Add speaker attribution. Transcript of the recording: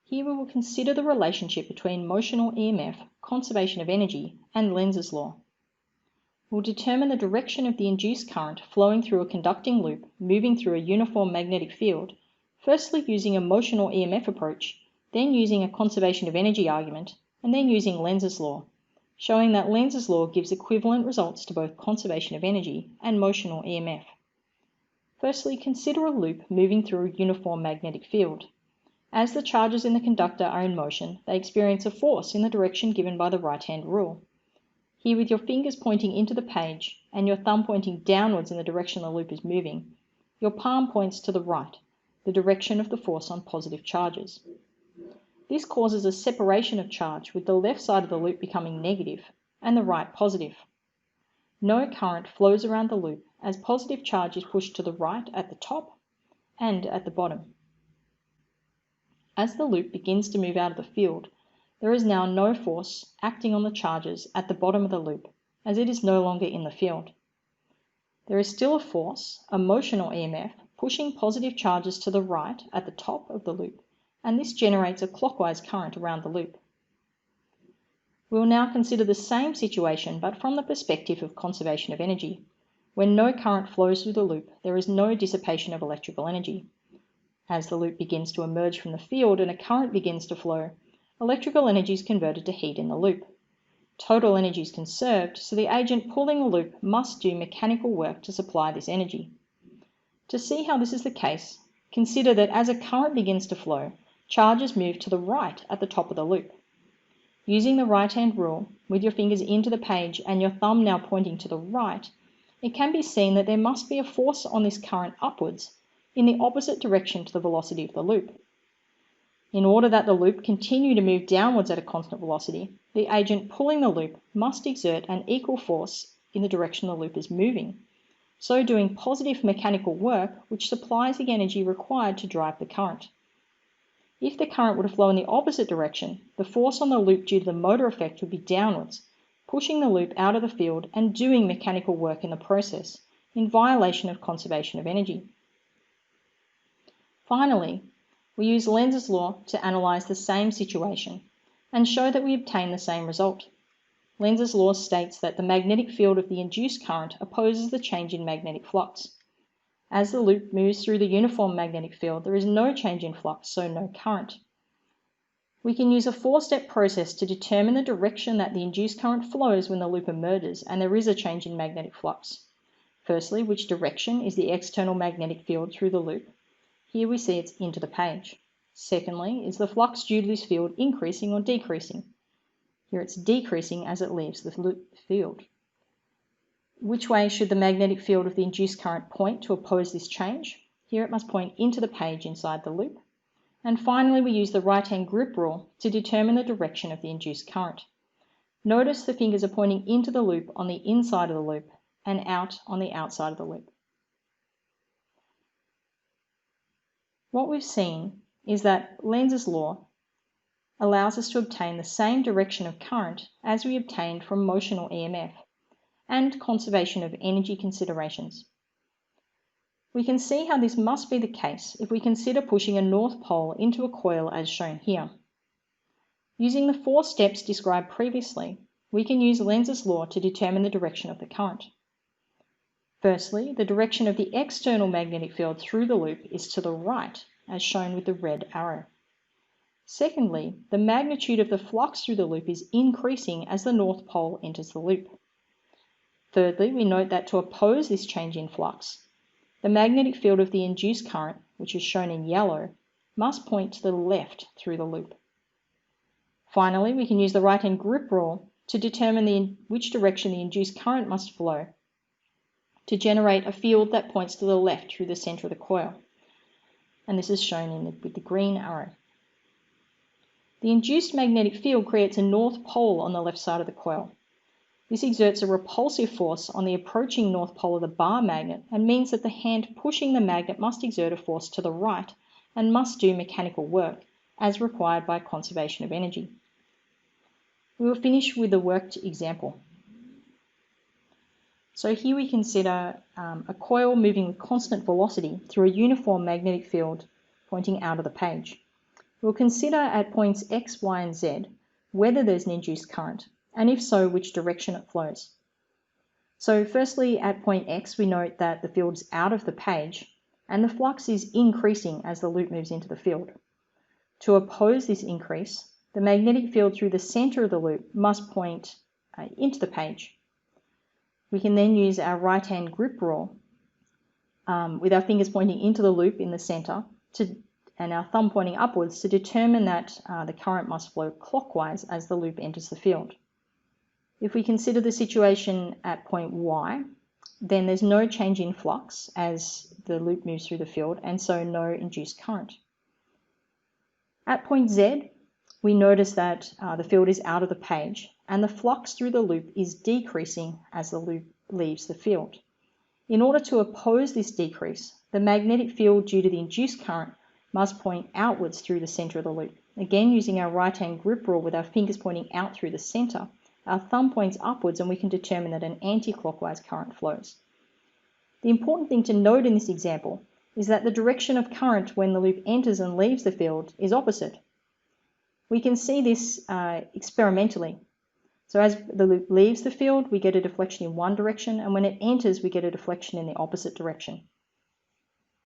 Speaker 1: Here we will consider the relationship between motional EMF, conservation of energy, and Lenz's law. We'll determine the direction of the induced current flowing through a conducting loop moving through a uniform magnetic field, firstly using a motional EMF approach, then using a conservation of energy argument, and then using Lenz's law, showing that Lenz's law gives equivalent results to both conservation of energy and motional EMF. Firstly, consider a loop moving through a uniform magnetic field. As the charges in the conductor are in motion, they experience a force in the direction given by the right-hand rule. Here, with your fingers pointing into the page and your thumb pointing downwards in the direction the loop is moving, your palm points to the right, the direction of the force on positive charges. This causes a separation of charge, with the left side of the loop becoming negative and the right positive. No current flows around the loop as positive charge is pushed to the right at the top and at the bottom. As the loop begins to move out of the field, there is now no force acting on the charges at the bottom of the loop, as it is no longer in the field. There is still a force, a motional EMF, pushing positive charges to the right at the top of the loop, and this generates a clockwise current around the loop. We will now consider the same situation, but from the perspective of conservation of energy. When no current flows through the loop, there is no dissipation of electrical energy. As the loop begins to emerge from the field and a current begins to flow, electrical energy is converted to heat in the loop. Total energy is conserved, so the agent pulling the loop must do mechanical work to supply this energy. To see how this is the case, consider that as a current begins to flow, charges move to the right at the top of the loop. Using the right-hand rule, with your fingers into the page and your thumb now pointing to the right, it can be seen that there must be a force on this current upwards, in the opposite direction to the velocity of the loop. In order that the loop continue to move downwards at a constant velocity, the agent pulling the loop must exert an equal force in the direction the loop is moving, so doing positive mechanical work which supplies the energy required to drive the current. If the current were to flow in the opposite direction, the force on the loop due to the motor effect would be downwards, pushing the loop out of the field and doing mechanical work in the process, in violation of conservation of energy. Finally, we use Lenz's law to analyse the same situation and show that we obtain the same result. Lenz's law states that the magnetic field of the induced current opposes the change in magnetic flux. As the loop moves through the uniform magnetic field, there is no change in flux, so no current. We can use a four-step process to determine the direction that the induced current flows when the loop emerges and there is a change in magnetic flux. Firstly, which direction is the external magnetic field through the loop? Here we see it's into the page. Secondly, is the flux due to this field increasing or decreasing? Here it's decreasing as it leaves the loop field. Which way should the magnetic field of the induced current point to oppose this change? Here it must point into the page inside the loop. And finally, we use the right-hand grip rule to determine the direction of the induced current. Notice the fingers are pointing into the loop on the inside of the loop and out on the outside of the loop. What we've seen is that Lenz's law allows us to obtain the same direction of current as we obtained from motional EMF and conservation of energy considerations. We can see how this must be the case if we consider pushing a north pole into a coil as shown here. Using the four steps described previously, we can use Lenz's law to determine the direction of the current. Firstly, the direction of the external magnetic field through the loop is to the right, as shown with the red arrow. Secondly, the magnitude of the flux through the loop is increasing as the north pole enters the loop. Thirdly, we note that to oppose this change in flux, the magnetic field of the induced current, which is shown in yellow, must point to the left through the loop. Finally, we can use the right-hand grip rule to determine which direction the induced current must flow to generate a field that points to the left through the centre of the coil. And this is shown with the green arrow. The induced magnetic field creates a north pole on the left side of the coil. This exerts a repulsive force on the approaching north pole of the bar magnet and means that the hand pushing the magnet must exert a force to the right and must do mechanical work, as required by conservation of energy. We will finish with a worked example. So here we consider a coil moving with constant velocity through a uniform magnetic field pointing out of the page. We'll consider at points X, Y, and Z whether there's an induced current, and if so, which direction it flows. So firstly, at point X, we note that the field is out of the page, and the flux is increasing as the loop moves into the field. To oppose this increase, the magnetic field through the center of the loop must point into the page. We can then use our right-hand grip rule with our fingers pointing into the loop in the center and our thumb pointing upwards to determine that the current must flow clockwise as the loop enters the field. If we consider the situation at point Y, then there's no change in flux as the loop moves through the field, and so no induced current. At point Z, we notice that the field is out of the page, and the flux through the loop is decreasing as the loop leaves the field. In order to oppose this decrease, the magnetic field due to the induced current must point outwards through the center of the loop. Again, using our right-hand grip rule with our fingers pointing out through the center, our thumb points upwards and we can determine that an anti-clockwise current flows. The important thing to note in this example is that the direction of current when the loop enters and leaves the field is opposite. We can see this experimentally. So as the loop leaves the field, we get a deflection in one direction, and when it enters, we get a deflection in the opposite direction.